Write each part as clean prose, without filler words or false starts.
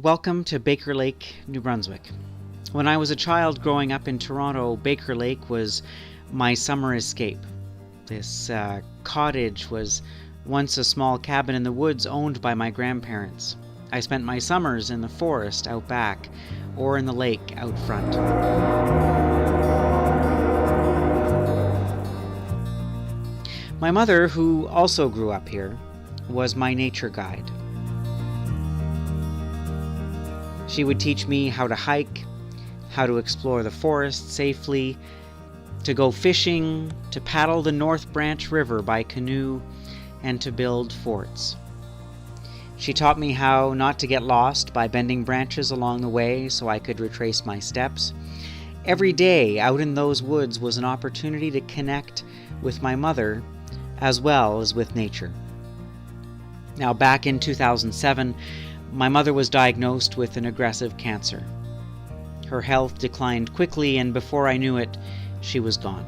Welcome to Baker Lake, New Brunswick. When I was a child growing up in Toronto, Baker Lake was my summer escape. This cottage was once a small cabin in the woods owned by my grandparents. I spent my summers in the forest out back or in the lake out front. My mother, who also grew up here, was my nature guide. She would teach me how to hike, how to explore the forest safely, to go fishing, to paddle the North Branch River by canoe, and to build forts. She taught me how not to get lost by bending branches along the way so I could retrace my steps. Every day out in those woods was an opportunity to connect with my mother as well as with nature. Now, back in 2007, my mother was diagnosed with an aggressive cancer. Her health declined quickly, and before I knew it, she was gone.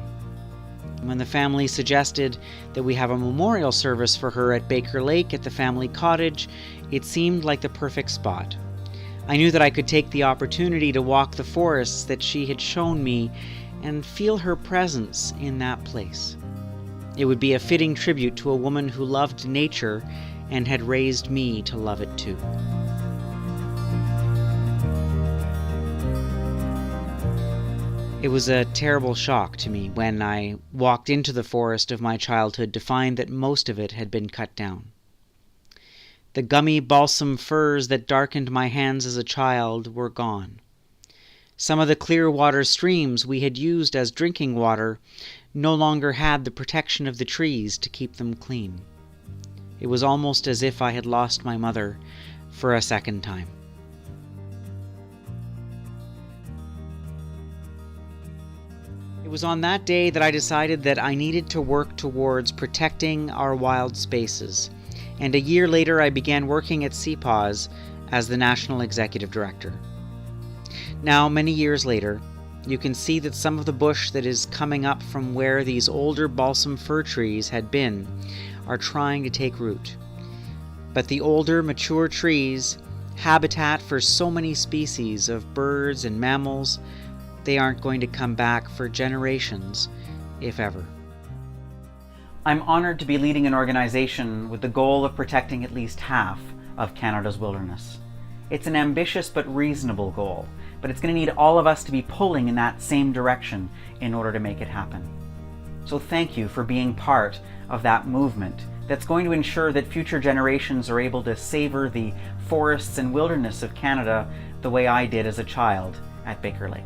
When the family suggested that we have a memorial service for her at Baker Lake at the family cottage, it seemed like the perfect spot. I knew that I could take the opportunity to walk the forests that she had shown me and feel her presence in that place. It would be a fitting tribute to a woman who loved nature and had raised me to love it too. It was a terrible shock to me when I walked into the forest of my childhood to find that most of it had been cut down. The gummy balsam firs that darkened my hands as a child were gone. Some of the clear water streams we had used as drinking water no longer had the protection of the trees to keep them clean. It was almost as if I had lost my mother for a second time. It was on that day that I decided that I needed to work towards protecting our wild spaces, and a year later I began working at CPAWS as the National Executive Director. Now, many years later, you can see that some of the bush that is coming up from where these older balsam fir trees had been are trying to take root. But the older, mature trees, habitat for so many species of birds and mammals, they aren't going to come back for generations, if ever. I'm honored to be leading an organization with the goal of protecting at least half of Canada's wilderness. It's an ambitious but reasonable goal, but it's going to need all of us to be pulling in that same direction in order to make it happen. So thank you for being part of that movement that's going to ensure that future generations are able to savor the forests and wilderness of Canada the way I did as a child at Baker Lake.